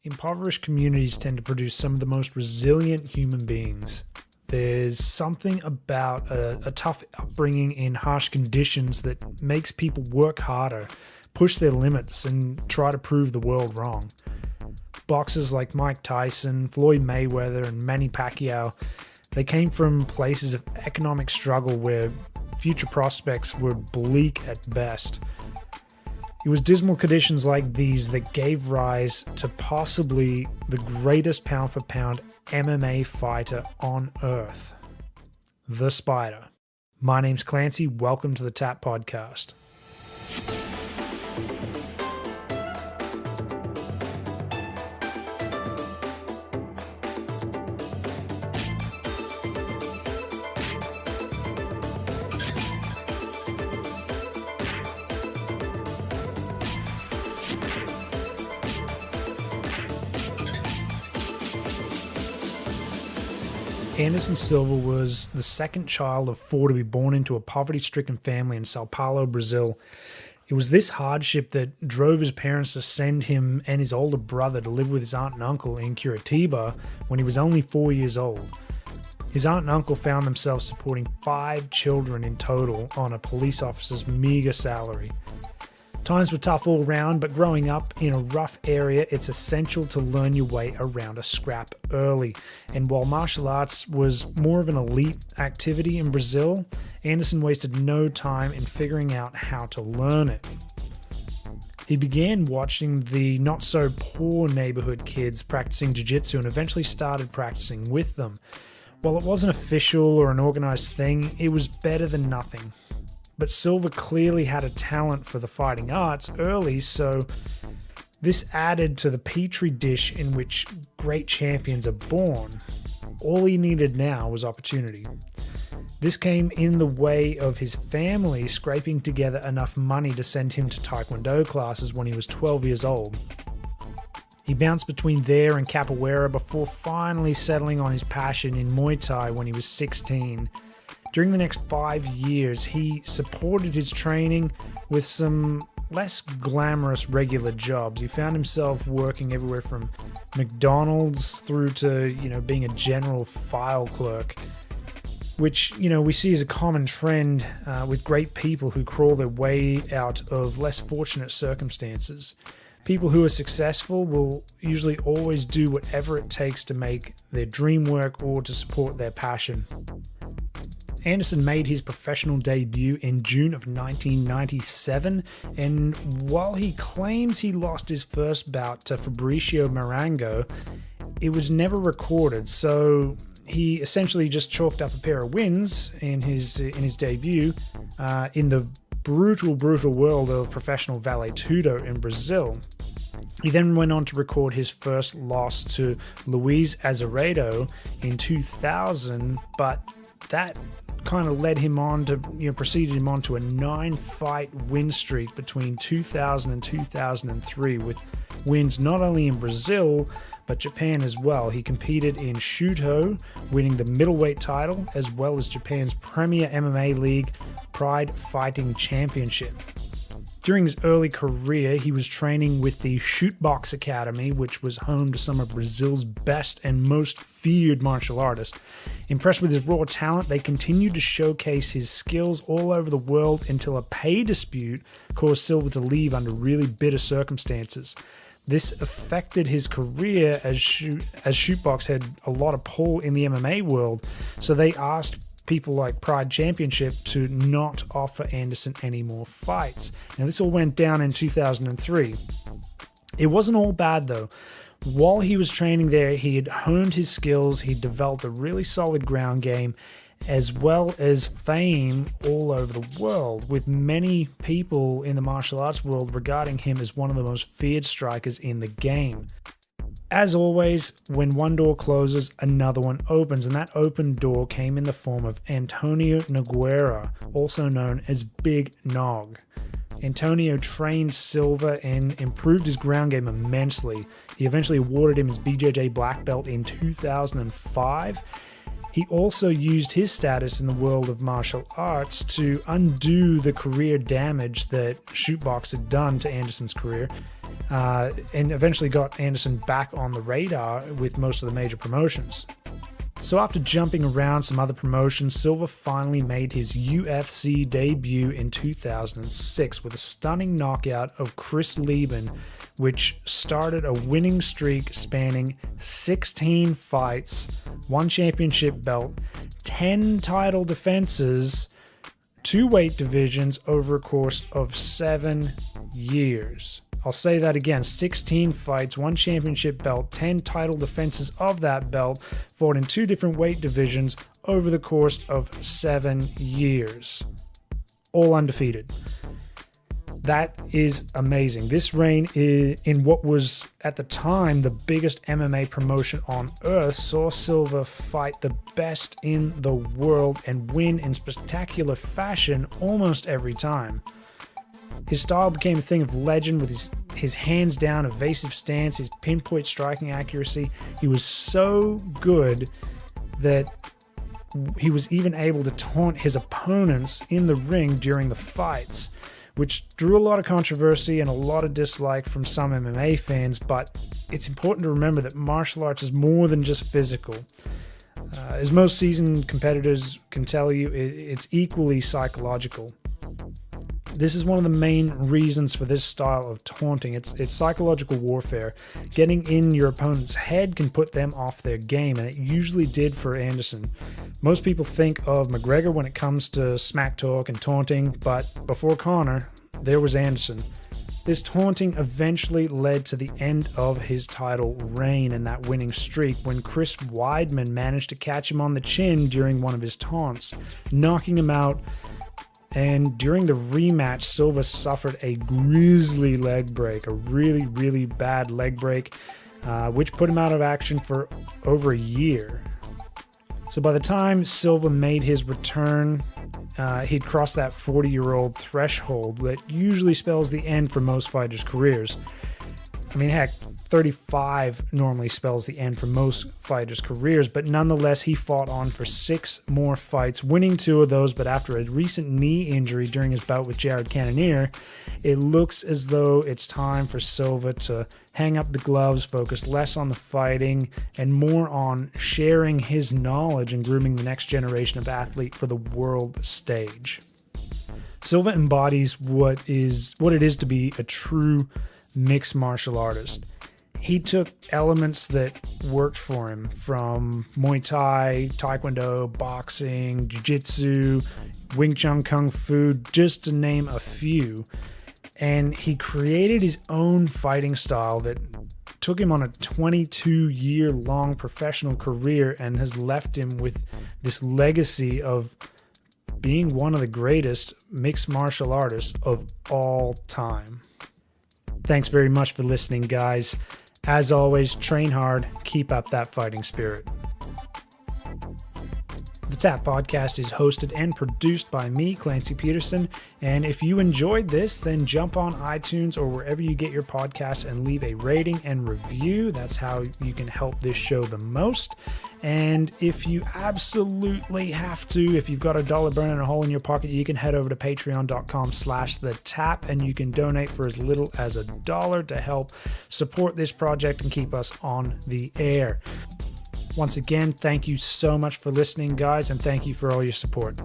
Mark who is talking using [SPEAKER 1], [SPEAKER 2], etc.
[SPEAKER 1] Impoverished communities tend to produce some of the most resilient human beings. There's something about a tough upbringing in harsh conditions that makes people work harder, push their limits, and try to prove the world wrong. Boxers like Mike Tyson, Floyd Mayweather, and Manny Pacquio, they came from places of economic struggle where future prospects were bleak at best. It was dismal conditions like these that gave rise to possibly the greatest pound-for-pound MMA fighter on earth, the Spider. My name's Clancy. Welcome to the Tap Podcast. Anderson Silva was the second child of four to be born into a poverty-stricken family in Sao Palo, Brazil. It was this hardship that drove his parents to send him and his older brother to live with his aunt and uncle in Curitiba when he was only 4 years old. His aunt and uncle found themselves supporting 5 children in total on a police officer's meagre salary. Times were tough all round, but growing up in a rough area, it's essential to learn your way around a scrap early. And while martial arts was more of an elite activity in Brazil, Anderson wasted no time in figuring out how to learn it. He began watching the not-so-poor neighborhood kids practicing jiu-jitsu and eventually started practicing with them. While it wasn't official or an organized thing, it was better than nothing. But Silva clearly had a talent for the fighting arts early, so this added to the petri dish in which great champions are born. All he needed now was opportunity. This came in the way of his family scraping together enough money to send him to Taekwondo classes when he was 12 years old. He bounced between there and capoeira before finally settling on his passion in Muay Thai when he was 16. During the next 5 years, he supported his training with some less glamorous regular jobs. He found himself working everywhere from McDonald's through to, being a general file clerk, which, we see as a common trend with great people who crawl their way out of less fortunate circumstances. People who are successful will usually always do whatever it takes to make their dream work or to support their passion. Anderson made his professional debut in June of 1997, and while he claims he lost his first bout to Fabricio Marango, it was never recorded, so he essentially just chalked up a pair of wins in his debut in the brutal world of professional vale tudo in Brazil. He then went on to record his first loss to Luis Azeredo in 2000, but that kind of led him on to, preceded him on to a 9-fight win streak between 2000 and 2003 with wins not only in Brazil, but Japan as well. He competed in Shooto, winning the middleweight title, as well as Japan's premier MMA league, Pride Fighting Championship. During his early career, he was training with the Shootbox Academy, which was home to some of Brazil's best and most feared martial artists. Impressed with his raw talent, they continued to showcase his skills all over the world until a pay dispute caused Silva to leave under really bitter circumstances. This affected his career as Shootbox had a lot of pull in the MMA world, so they asked people like Pride Championship to not offer Anderson any more fights. Now, this all went down in 2003. It wasn't all bad, though. While he was training there, he had honed his skills, he developed a really solid ground game, as well as fame all over the world, with many people in the martial arts world regarding him as one of the most feared strikers in the game. As always, when one door closes, another one opens, and that open door came in the form of Antonio Nogueira, also known as Big Nog. Antonio trained Silva and improved his ground game immensely. He eventually awarded him his BJJ black belt in 2005, He also used his status in the world of martial arts to undo the career damage that shootbox had done to Anderson's career, and eventually got Anderson back on the radar with most of the major promotions. So after jumping around some other promotions, Silva finally made his UFC debut in 2006 with a stunning knockout of Chris Lieben, which started a winning streak spanning 16 fights, 1 championship belt, 10 title defenses, 2 weight divisions over a course of 7 years. I'll say that again, 16 fights, 1 championship belt, 10 title defenses of that belt, fought in 2 different weight divisions over the course of 7 years. All undefeated. That is amazing. This reign in what was at the time the biggest MMA promotion on earth saw Silva fight the best in the world and win in spectacular fashion almost every time. His style became a thing of legend with his hands-down evasive stance, his pinpoint striking accuracy. He was so good that he was even able to taunt his opponents in the ring during the fights, which drew a lot of controversy and a lot of dislike from some MMA fans, but it's important to remember that martial arts is more than just physical. As most seasoned competitors can tell you, it's equally psychological. This is one of the main reasons for this style of taunting. It's psychological warfare. Getting in your opponent's head can put them off their game, and it usually did for Anderson. Most people think of McGregor when it comes to smack talk and taunting, but before Conor, there was Anderson. This taunting eventually led to the end of his title reign and that winning streak when Chris Weidman managed to catch him on the chin during one of his taunts, knocking him out. And during the rematch, Silva suffered a grisly leg break, a really, really bad leg break, which put him out of action for over a year. So by the time Silva made his return, he'd crossed that 40-year-old threshold that usually spells the end for most fighters' careers. I mean, heck, 35 normally spells the end for most fighters' careers, but nonetheless, he fought on for 6 more fights, winning 2 of those, but after a recent knee injury during his bout with Jared Cannonier, it looks as though it's time for Silva to hang up the gloves, focus less on the fighting, and more on sharing his knowledge and grooming the next generation of athlete for the world stage. Silva embodies what it is to be a true mixed martial artist. He took elements that worked for him from Muay Thai, Taekwondo, boxing, Jiu-Jitsu, Wing Chun Kung Fu, just to name a few. And he created his own fighting style that took him on a 22-year-long professional career and has left him with this legacy of being one of the greatest mixed martial artists of all time. Thanks very much for listening, guys. As always, train hard, keep up that fighting spirit. The TAP Podcast is hosted and produced by me, Clancy Peterson, and if you enjoyed this, then jump on iTunes or wherever you get your podcasts and leave a rating and review. That's how you can help this show the most. And if you absolutely have to, if you've got $1 burning a hole in your pocket, you can head over to patreon.com/thetap and you can donate for as little as $1 to help support this project and keep us on the air. Once again, thank you so much for listening, guys, and thank you for all your support.